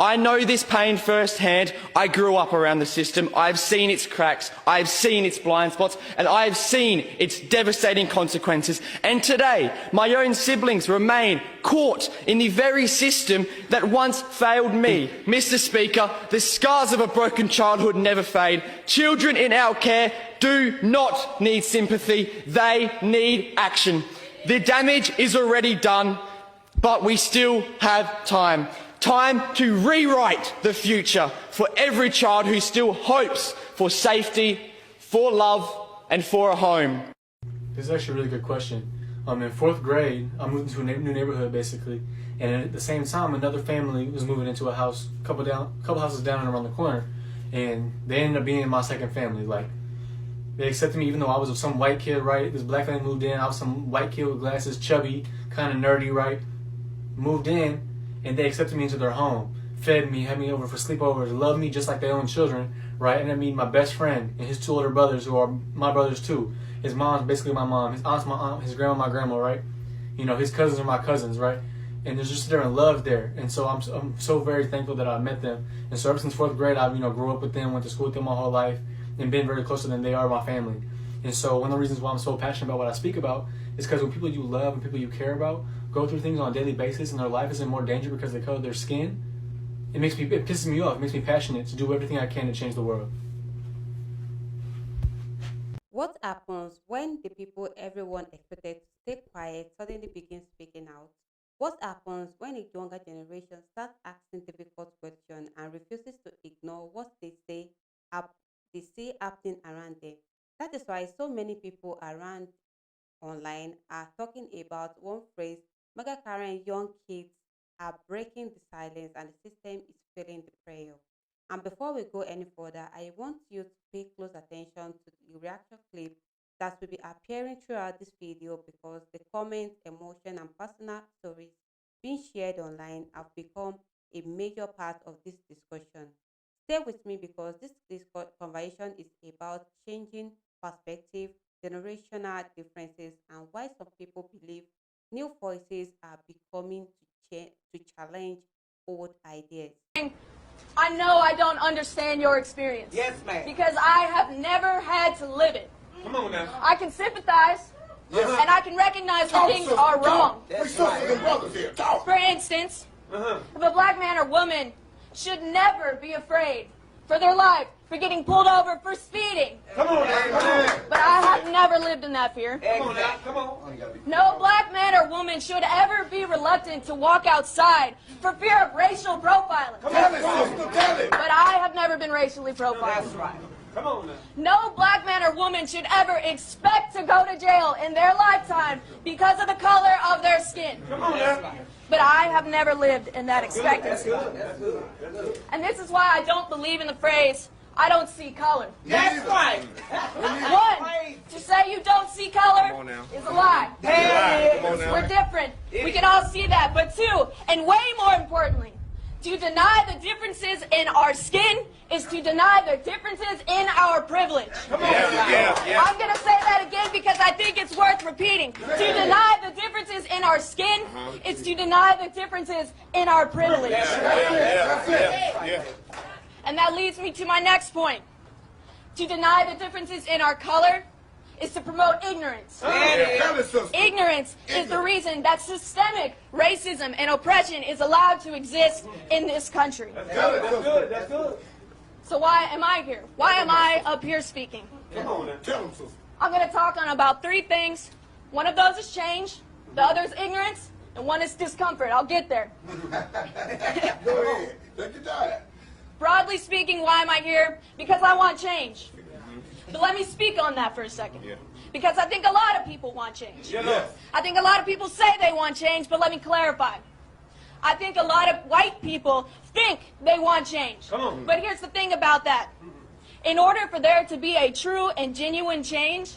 I know this pain firsthand. I grew up around the system. I've seen its cracks. I've seen its blind spots, and I've seen its devastating consequences. And today, my own siblings remain caught in the very system that once failed me. Mr. Speaker, the scars of a broken childhood never fade. Children in our care do not need sympathy. They need action. The damage is already done, but we still have time. Time to rewrite the future for every child who still hopes for safety, for love, and for a home. This is actually a really good question. In fourth grade, I moved into a new neighborhood basically, and at the same time, another family was moving into a house, couple houses down and around the corner, and they ended up being my second family. Like, they accepted me even though I was some white kid, right? This black family moved in. I was some white kid with glasses, chubby, kind of nerdy, right? Moved in. And they accepted me into their home, fed me, had me over for sleepovers, loved me just like their own children, right? And I meet my best friend and his two older brothers who are my brothers too. His mom's basically my mom, his aunt's my aunt, his grandma my grandma, right? You know, his cousins are my cousins, right? And there's just there love there. And so I'm so very thankful that I met them. And so ever since fourth grade, I've, grew up with them, went to school with them my whole life, and been very close to them. They are my family. And so one of the reasons why I'm so passionate about what I speak about is because when people you love and people you care about go through things on a daily basis and their life is in more danger because of the color of their skin, it pisses me off. It makes me passionate to do everything I can to change the world. What happens when the people everyone expected to stay quiet suddenly begin speaking out? What happens when a younger generation starts asking difficult questions and refuses to ignore what they see happening around them? That is why so many people around online are talking about one phrase: MAGA current young kids are breaking the silence and the system is feeling the prayer. And before we go any further, I want you to pay close attention to the reaction clip that will be appearing throughout this video, because the comments, emotion, and personal stories being shared online have become a major part of this discussion. Stay with me, because this conversation is about changing perspective, generational differences, and why some people believe new voices are becoming to challenge old ideas. I know I don't understand your experience. Yes, ma'am. Because I have never had to live it. Come on now. I can sympathize, and I can recognize that things are wrong. That's right. For instance, if a black man or woman should never be afraid for their life, for getting pulled over for speeding. Come on now. But I have never lived in that fear. Come on now. Come on. No black man or woman should ever be reluctant to walk outside for fear of racial profiling. Tell it, sister. Tell it. But I have never been racially profiled. That's right. Come on now. No black man or woman should ever expect to go to jail in their lifetime because of the color of their skin. Come on now. But I have never lived in that expectancy. That's good. And this is why I don't believe in the phrase, I don't see color. That's right. One, to say you don't see color is a lie. We're different. We can all see that. But two, and way more importantly, to deny the differences in our skin is to deny the differences in our privilege. Come on. Yeah. I'm going to say that again because I think it's worth repeating. To deny the differences in our skin is to deny the differences in our privilege. Yeah. And that leads me to my next point. To deny the differences in our color is to promote ignorance. Ignorance is the reason that systemic racism and oppression is allowed to exist in this country. That's good. So why am I here? Why am I up here speaking? Come on now. Tell them, sister. I'm going to talk on about three things. One of those is change, the other is ignorance, and one is discomfort. I'll get there. Go ahead. Take your time. Broadly speaking, why am I here? Because I want change. But let me speak on that for a second. Because I think a lot of people want change. I think a lot of people say they want change, but let me clarify. I think a lot of white people think they want change. Come on. But here's the thing about that. In order for there to be a true and genuine change,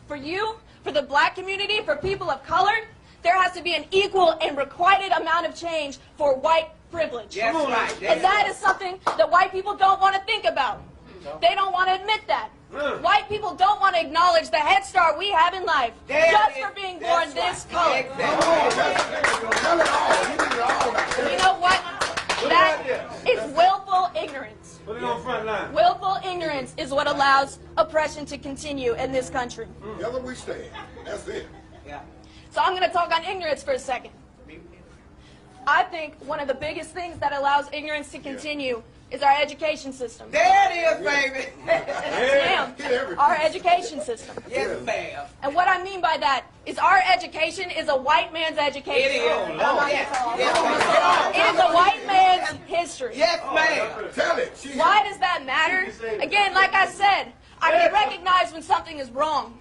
for you, for the black community, for people of color, there has to be an equal and requited amount of change for white privilege. That's right. And that is something that white people don't want to think about. They don't want to admit that. White people don't want to acknowledge the head start we have in life just for being born this color. You know what? That is on front line. Willful ignorance is what allows oppression to continue in this country. Together we stand. That's it. So I'm going to talk on ignorance for a second. I think one of the biggest things that allows ignorance to continue is our education system. There it is, baby. Yes, ma'am. Our education system. Yes, ma'am. And what I mean by that is our education is a white man's education. It is. Yes, It is a white man's history. yes, ma'am. Tell it. Why does that matter? Again, like I said, I can recognize when something is wrong.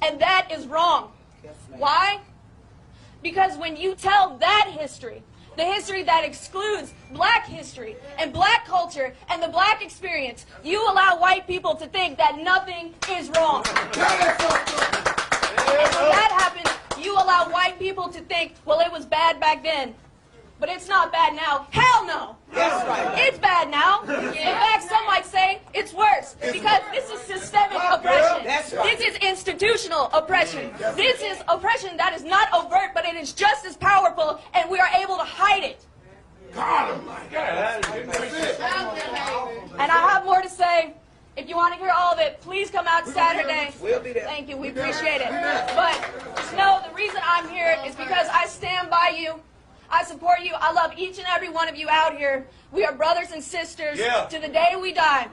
And that is wrong. Why? Because when you tell that history, the history that excludes black history and black culture and the black experience, you allow white people to think that nothing is wrong. And when that happens, you allow white people to think, well, it was bad back then, but it's not bad now. Hell no. That's right. It's bad now. In fact, some might say it's worse because this is systemic oppression. That's right. This is institutional oppression. This is oppression that is not overt, but it is just as powerful, and we are able to hide it. God Almighty. That's it. And I have more to say. If you want to hear all of it, please come out Saturday. We'll be there. Thank you. We appreciate it. But just know the reason I'm here is because I stand by you. I support you. I love each and every one of you out here. We are brothers and sisters to the day we die.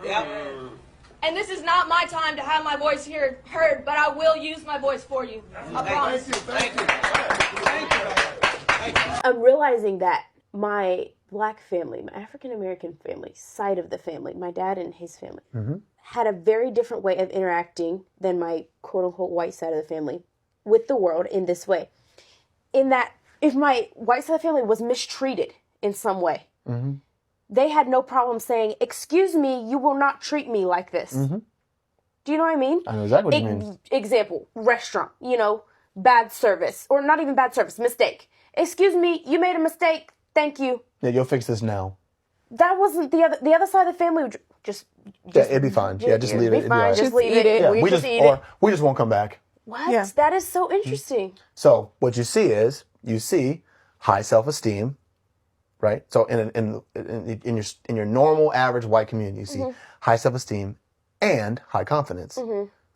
And this is not my time to have my voice heard, but I will use my voice for you. I promise. Thank you. I'm realizing that my black family, my African American family, side of the family, my dad and his family, had a very different way of interacting than my quote unquote white side of the family with the world in this way. In that, if my white side of the family was mistreated in some way, they had no problem saying, "Excuse me, you will not treat me like this." Do you know what I mean? I know exactly what you mean. Example, restaurant, bad service, or not even bad service, mistake. "Excuse me, you made a mistake. Thank you." Yeah, you'll fix this now. That wasn't the other side of the family would just Yeah, it'd be fine. Yeah, just leave it. Be fine, Yeah. just leave it. Yeah, We just eat it. we just won't come back. What? That is so interesting. So what you see is high self-esteem, right? So in your normal average white community, you see high self-esteem and high confidence,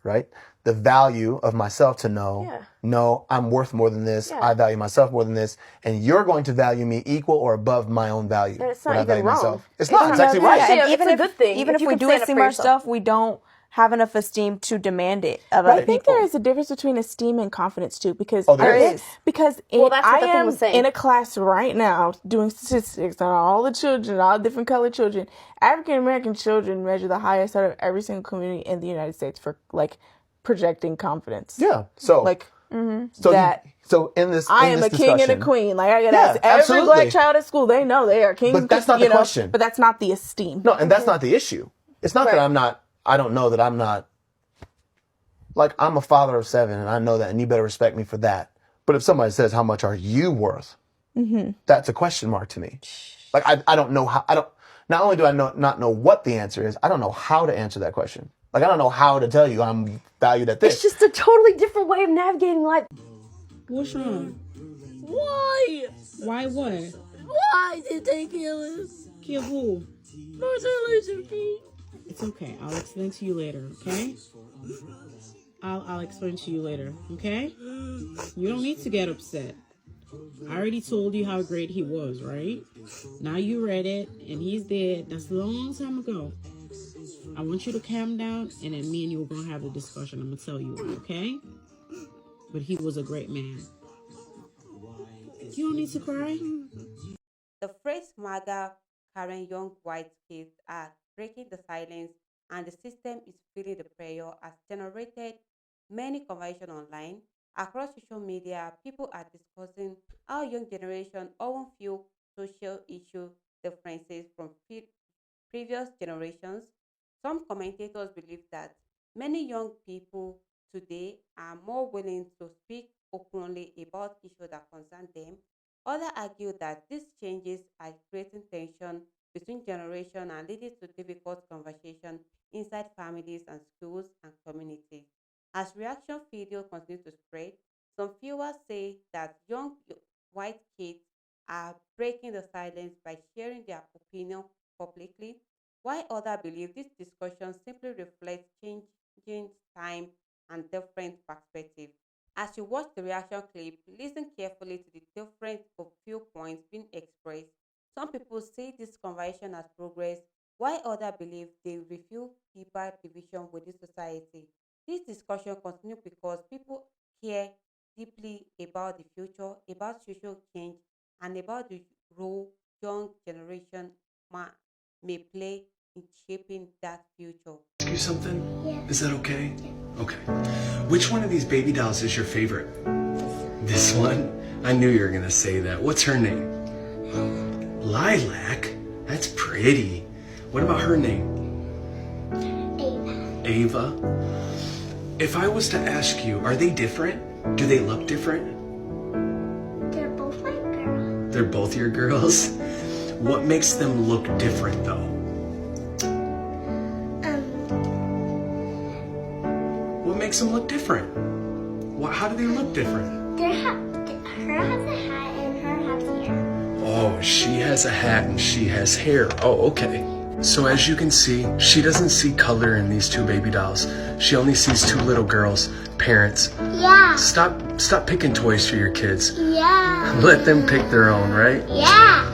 right? The value of myself to know, no, I'm worth more than this. I value myself more than this, and you're going to value me equal or above my own value. And it's when not I value even wrong. myself. It's not. It's actually right. Yeah, it's a good thing. Even if you we can do stand up esteem for yourself. ourselves, we don't have enough esteem to demand it of other I think people. there is a difference between esteem and confidence too, because there is. Because Well, that's what I the thing am was saying. in a class right now doing statistics on all the children, all different colored children. African American children measure the highest out of every single community in the United States for projecting confidence. Yeah. So so that so in this, I in am this a king and a discussion- queen. Like I gotta Yeah, ask every absolutely. black child at school, they know they are kings. But that's not the question. But that's not the esteem. No, and that's not the issue. It's not that I don't know that I'm not, like, I'm a father of 7 and I know that and you better respect me for that. But if somebody says, how much are you worth? That's a question mark to me. Like, I don't know how, not only do I not know what the answer is, I don't know how to answer that question. Like, I don't know how to tell you I'm valued at this. It's just a totally different way of navigating life. What's wrong? Why? Why what? Why did they kill him? Kill who? Martin Luther King. It's okay. I'll explain to you later, okay? I'll explain to you later, okay? You don't need to get upset. I already told you how great he was, right? Now you read it, and he's dead. That's a long time ago. I want you to calm down, and then me and you are going to have a discussion. I'm going to tell you why, okay? But he was a great man. You don't need to cry. The phrase MAGA carrying young white kids are breaking the silence, and the system is feeling the pressure has generated many conversations online. Across social media, people are discussing how young generation often feel social issue differences from previous generations. Some commentators believe that many young people today are more willing to speak openly about issues that concern them. Others argue that these changes are creating tension between generations and leading to difficult conversation inside families and schools and communities. As reaction videos continue to spread, some viewers say that young white kids are breaking the silence by sharing their opinion publicly. While others believe this discussion simply reflects changing time and different perspectives. As you watch the reaction clip, listen carefully to the different viewpoints being expressed. Some people see this conversation as progress, while others believe they reveal deeper division within society. This discussion continues because people care deeply about the future, about social change, and about the role young generation ma- may play in shaping that future. Ask you something? Yeah. Is that okay? Okay. Which one of these baby dolls is your favorite? This one? I knew you were gonna say that. What's her name? Lilac? That's pretty. What about her name? Ava. If I was to ask you, are they different? Do they look different? They're both my girls. They're both your girls? What makes them look different though? What makes them look different? How do they look different? Her has a hat and her has hair. Oh, she has a hat and she has hair. Oh, okay. So as you can see, she doesn't see color in these two baby dolls. She only sees two little girls, parents. Yeah. Stop picking toys for your kids. Yeah. Let them pick their own, right? Yeah.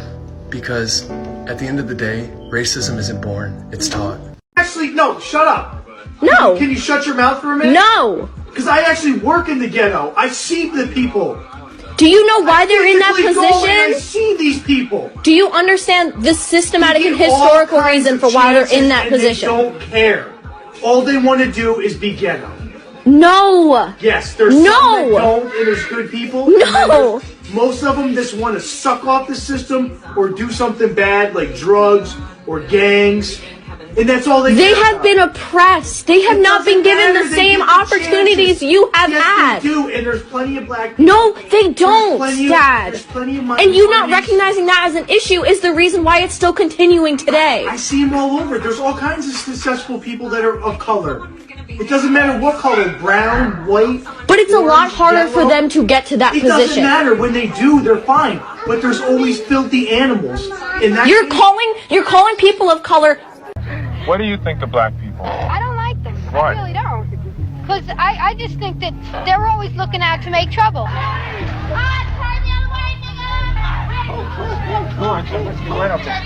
Because at the end of the day, racism isn't born, it's taught. Actually, no, shut up. No. Can you shut your mouth for a minute? No. Because I actually work in the ghetto. I see the people. Do you know why they're in that Physically go and I position? see these people. Do you understand the systematic They and get all historical kinds reason of for why they're in chances that and position? They don't care. All they want to do is be ghetto. No. Yes, there's some that don't, and there's good people. No. Most of them just want to suck off the system or do something bad like drugs or gangs. And that's all They have been oppressed. They have not been given the same opportunities you have had. They do, and there's plenty of black people. No, they don't, Dad. There's plenty of And you not recognizing that as an issue is the reason why it's still continuing today. I see them all over. There's all kinds of successful people that are of color. It doesn't matter what color, brown, white. But it's a lot harder yellow. for them to get to that It position. doesn't matter. When they do, they're fine. But there's always filthy animals. And that's You're calling people of color. What do you think of black people? I don't like them. Why? I really don't. Because I just think that they're always looking out to make trouble. Come on, let's go right up there.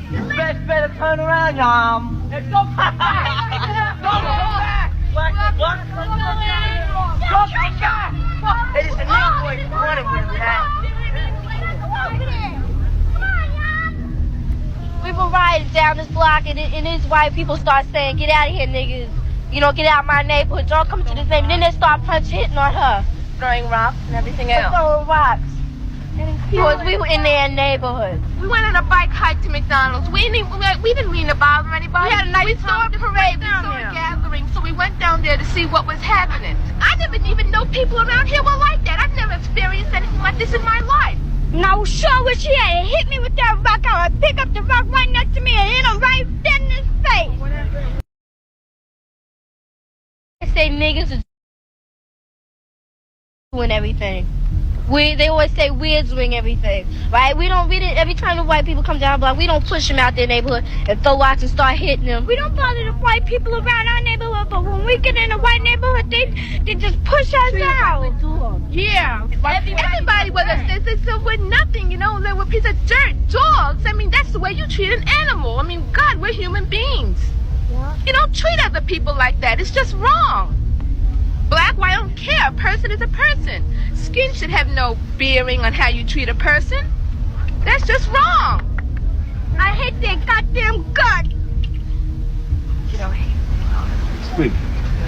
You best better turn around, y'all. Let's go back. Go back. What? Go back. It is the next boy running with that. We were riding down this block, and these white people start saying, "Get out of here, niggas. You know, get out of my neighborhood. Don't come to this neighborhood." And then they start hitting on her. Throwing rocks and everything else. Throwing rocks. Because we were in their neighborhood. We went on a bike hike to McDonald's. We didn't mean to bother anybody. We had a nice saw a parade, we saw a gathering, so we went down there to see what was happening. I didn't even know people around here were like that. I've never experienced anything like this in my life. Now show where she at. It hit me with that rock. I would pick up the rock right next to me and hit him right dead in his face. I say niggas is doing everything. They always say we're doing everything, right? We didn't, every time the white people come down the block, we don't push them out their neighborhood and throw rocks and start hitting them. We don't bother the white people around our neighborhood, but when we get in a white neighborhood, they just push us out. Yeah. Everybody with us, they were nothing, you know, they were a piece of dirt, dogs. I mean, that's the way you treat an animal. I mean, God, we're human beings. Yeah. You don't treat other people like that. It's just wrong. Black, white, I don't care. A person is a person. Skin should have no bearing on how you treat a person. That's just wrong. I hate their goddamn guts. You don't hate them.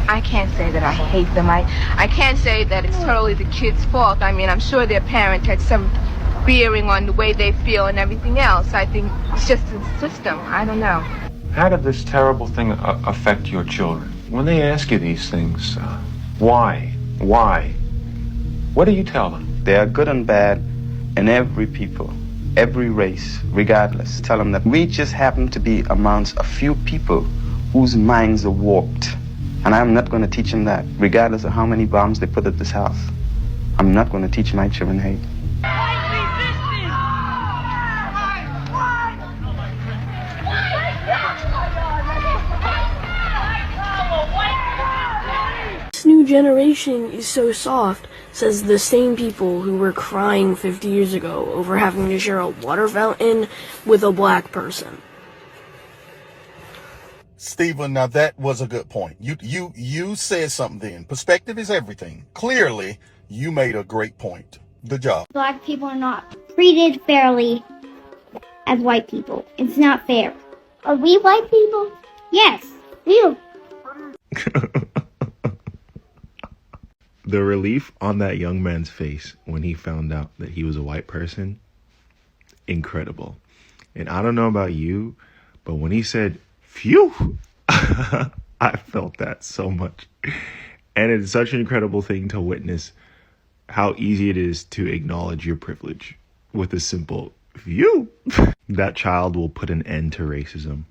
I can't say that I hate them. I can't say that it's totally the kids' fault. I mean, I'm sure their parent had some bearing on the way they feel and everything else. I think it's just the system. I don't know. How did this terrible thing affect your children? When they ask you these things, why? What do you tell them? There are good and bad in every people, every race, regardless. Tell them that we just happen to be amongst a few people whose minds are warped. And I'm not going to teach them that, regardless of how many bombs they put at this house. I'm not going to teach my children hate. This new generation is so soft, says the same people who were crying 50 years ago over having to share a water fountain with a black person. Stephen, now that was a good point. You said something then. Perspective is everything. Clearly, you made a great point. Good job. Black people are not treated fairly as white people. It's not fair. Are we white people? Yes, we are. The relief on that young man's face when he found out that he was a white person, incredible. And I don't know about you, but when he said, phew, I felt that so much. And it's such an incredible thing to witness how easy it is to acknowledge your privilege with a simple phew. That child will put an end to racism.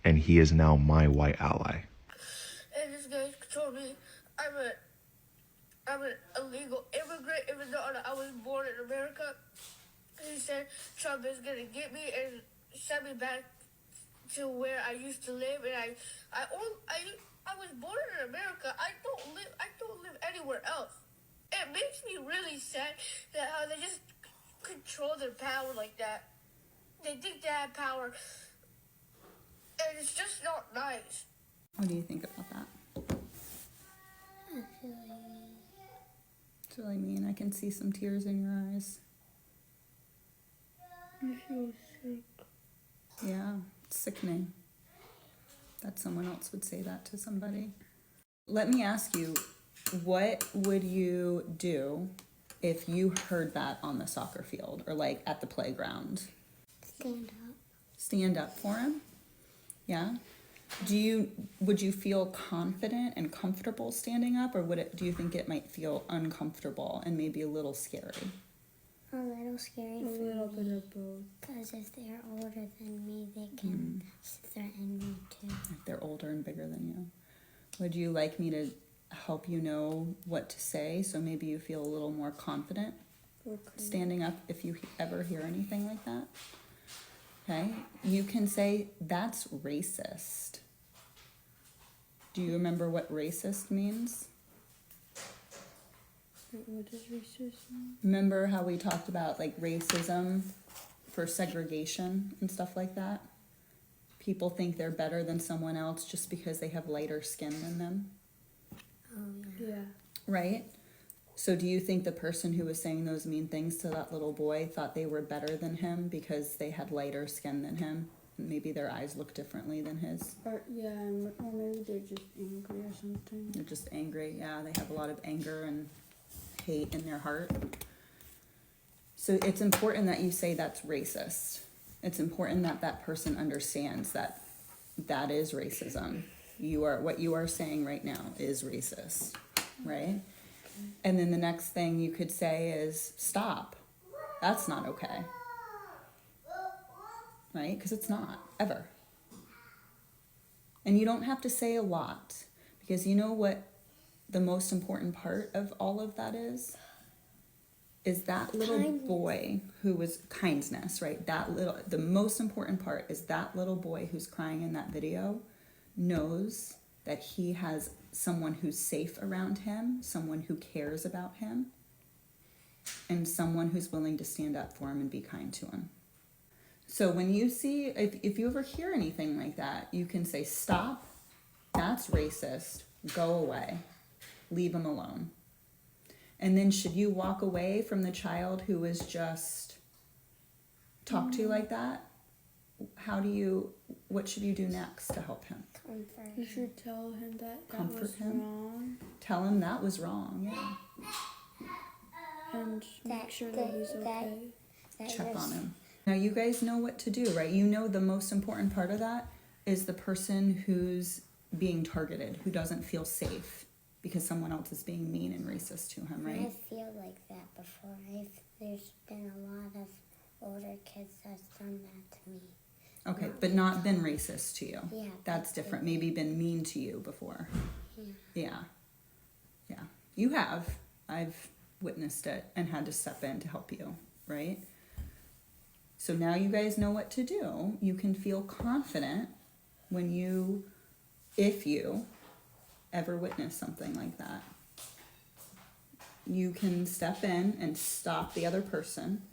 And he is now my white ally. And this guy told me I'm an illegal immigrant, even though I was born in America. He said Trump is gonna get me and send me back to where I used to live. And I was born in America. I don't live anywhere else. It makes me really sad that how they just control their power like that. They think they have power, and it's just not nice. What do you think about that? It's really mean. I can see some tears in your eyes. I feel sick. Yeah, it's sickening that someone else would say that to somebody. Let me ask you, what would you do if you heard that on the soccer field or like at the playground? Stand up. Stand up for him? Yeah. Would you feel confident and comfortable standing up, or do you think it might feel uncomfortable and maybe a little scary? A little scary for me. A little bit of both. Because if they're older than me, they can threaten me too. If they're older and bigger than you. Would you like me to help you know what to say so maybe you feel a little more confident standing up if you ever hear anything like that? Okay, you can say, that's racist. Do you remember what racist means? What does racist mean? Remember how we talked about like racism for segregation and stuff like that? People think they're better than someone else just because they have lighter skin than them. Oh, yeah. Right? So do you think the person who was saying those mean things to that little boy thought they were better than him because they had lighter skin than him? Maybe their eyes look differently than his. Or maybe they're just angry or something. They're just angry, yeah. They have a lot of anger and hate in their heart. So it's important that you say that's racist. It's important that that person understands that that is racism. What you are saying right now is racist, right? And then the next thing you could say is, stop. That's not okay. Right? Because it's not, ever. And you don't have to say a lot, because you know what the most important part of all of that is? Is that little boy who was kindness, right? The most important part is that little boy who's crying in that video knows that he has someone who's safe around him, someone who cares about him, and someone who's willing to stand up for him and be kind to him. So when you see, if you ever hear anything like that, you can say, stop, that's racist, go away, leave him alone. And then should you walk away from the child who was just talked to like that? What should you do next to help him? You should tell him that Comfort was him. wrong. Tell him that was wrong, yeah. And make sure that he's okay. Check on him. Now you guys know what to do, right? You know the most important part of that is the person who's being targeted, who doesn't feel safe because someone else is being mean and racist to him, right? I feel like that before. There's been a lot of older kids that's done that to me. Okay, but not been racist to you. Yeah. That's different. Maybe been mean to you before. Yeah. Yeah. You have. I've witnessed it and had to step in to help you, right? So now you guys know what to do. You can feel confident when if you ever witness something like that. You can step in and stop the other person.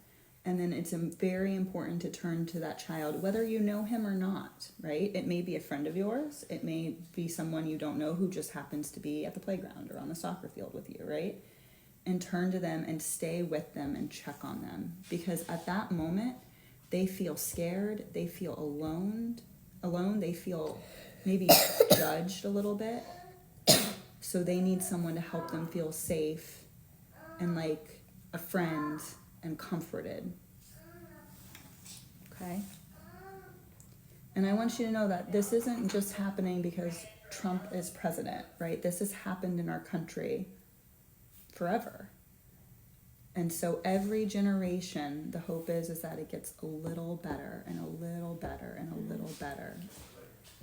And then it's very important to turn to that child, whether you know him or not, right? It may be a friend of yours. It may be someone you don't know who just happens to be at the playground or on the soccer field with you, right? And turn to them and stay with them and check on them. Because at that moment, they feel scared. They feel alone. They feel maybe judged a little bit. So they need someone to help them feel safe and like a friend and comforted. Okay? And I want you to know that this isn't just happening because Trump is president, right? This has happened in our country forever. And so every generation, the hope is that it gets a little better and a little better and a little better.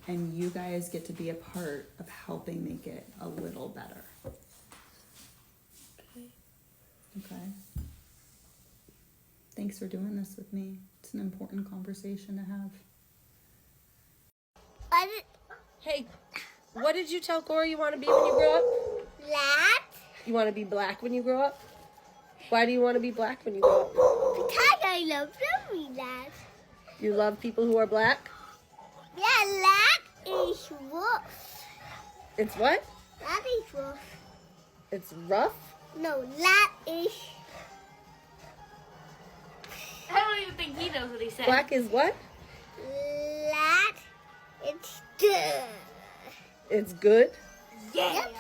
And you guys get to be a part of helping make it a little better. Okay? Thanks for doing this with me. It's an important conversation to have. Hey, what did you tell Corey you want to be when you grow up? Black. You want to be black when you grow up? Why do you want to be black when you grow up? Because I love being black. You love people who are black? Yeah, black is rough. It's what? Black is rough. It's rough? No, black is... I don't even think he knows what he said. Black is what? Black, it's good. It's good? Yeah. Yep.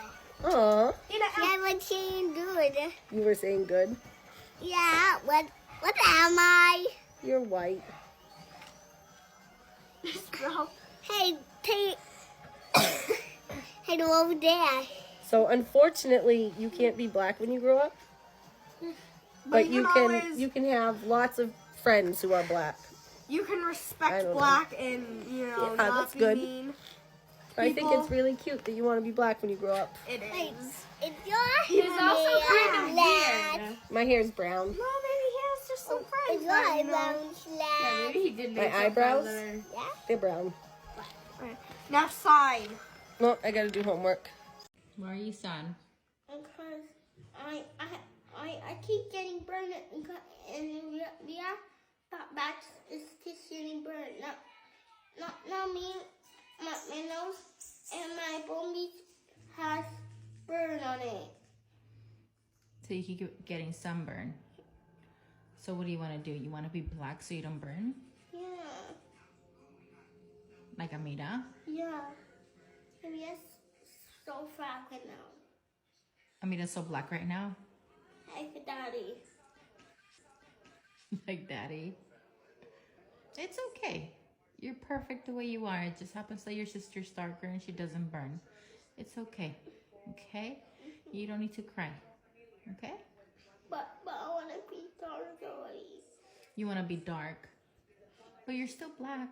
Aw. Yeah, but saying good. You were saying good? Yeah, what am I? You're white. Hey, hey, over there. So unfortunately, you can't be black when you grow up. But you can have lots of friends who are black. You can respect black and, yeah, not that's be good. mean. I think it's really cute that you want to be black when you grow up. It is. It's your He's also kind of weird. My hair's brown. No, maybe he has just some friends. It's your eyebrows, Yeah, maybe he did My make some eyebrows? friends that are- Yeah. They're brown. Now sign. No, I gotta do homework. Why are you sad? Because I keep getting burned and yeah, back is just getting burned. Not me. My nose and my bone has burn on it. So you keep getting sunburn. So what do you want to do? You want to be black so you don't burn? Yeah. Like Amira? Yeah. Maybe it's so fat right now. Amira's so black right now? Like Daddy. Like Daddy? It's okay. You're perfect the way you are. It just happens that your sister's darker and she doesn't burn. It's okay. Okay? You don't need to cry. Okay? But I want to be dark already. You want to be dark. But you're still black.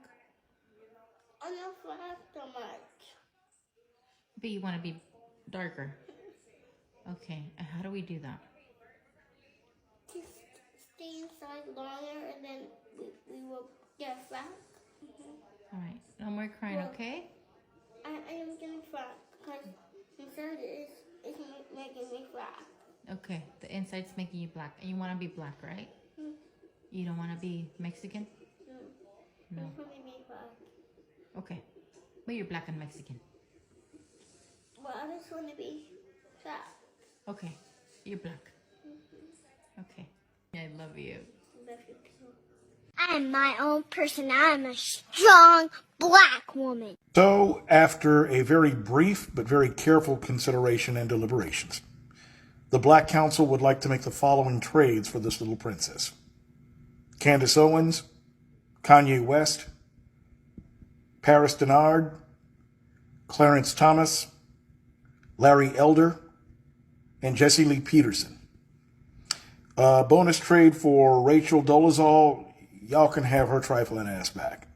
I'm not black so much. But you want to be darker. Okay. And how do we do that? Just stay inside longer and then we will get back. All right. No more crying, okay? I am getting fat because inside is making me fat. Okay. The inside's making you black. And you want to be black, right? Mm. You don't want to be Mexican? No. No. I just want to be black. Okay. But you're black and Mexican. Well, I just want to be fat. Okay. You're black. Okay. I love you. Love you too. I'm my own person. I'm a strong black woman. So, after a very brief but very careful consideration and deliberations, the Black Council would like to make the following trades for this little princess. Candace Owens, Kanye West, Paris Denard, Clarence Thomas, Larry Elder, and Jesse Lee Peterson. Bonus trade for Rachel Dolezal. Y'all can have her trifling ass back.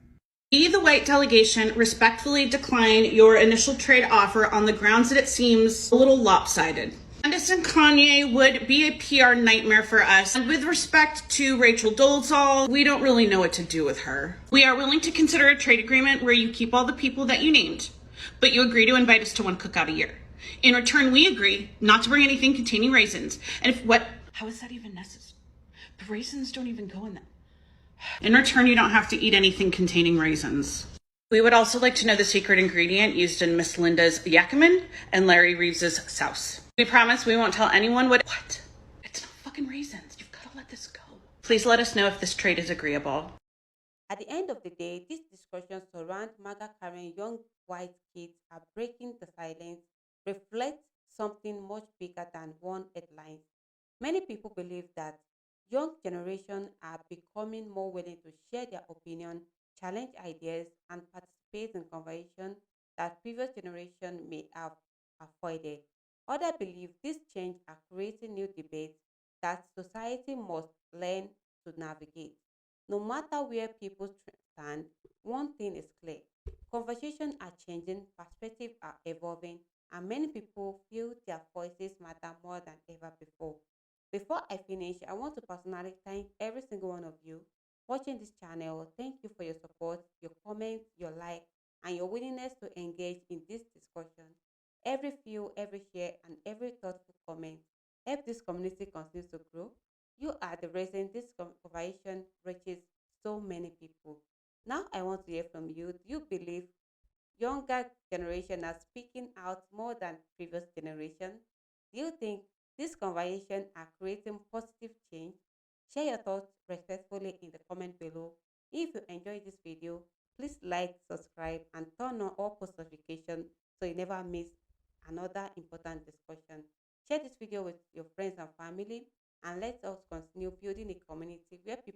We, the white delegation, respectfully decline your initial trade offer on the grounds that it seems a little lopsided. Candace and Kanye would be a PR nightmare for us. And with respect to Rachel Dolezal, we don't really know what to do with her. We are willing to consider a trade agreement where you keep all the people that you named, but you agree to invite us to one cookout a year. In return, we agree not to bring anything containing raisins. And if what? How is that even necessary? The raisins don't even go in that. In return, you don't have to eat anything containing raisins. We would also like to know the secret ingredient used in Miss Linda's Yakima and Larry Reeves's sauce. We promise we won't tell anyone what. What? It's not fucking raisins. You've got to let this go. Please let us know if this trade is agreeable. At the end of the day, these discussions surround MAGA carrying young white kids are breaking the silence, reflect something much bigger than one headline. Many people believe that young generation are becoming more willing to share their opinion, challenge ideas, and participate in conversation that previous generation may have avoided. Others believe this change are creating new debates that society must learn to navigate. No matter where people stand, one thing is clear. Conversations are changing, perspectives are evolving, and many people feel their voices matter more than ever before. Before I finish, I want to personally thank every single one of you watching this channel. Thank you for your support, your comments, your like, and your willingness to engage in this discussion. Every view, every share, and every thoughtful comment help this community continue to grow. You are the reason this conversation reaches so many people. Now I want to hear from you. Do you believe younger generation are speaking out more than previous generation? Do you think this conversation are creating positive change? Share your thoughts respectfully in the comment below. If you enjoyed this video, please like, subscribe, and turn on all post notifications so you never miss another important discussion. Share this video with your friends and family, and let us continue building a community where people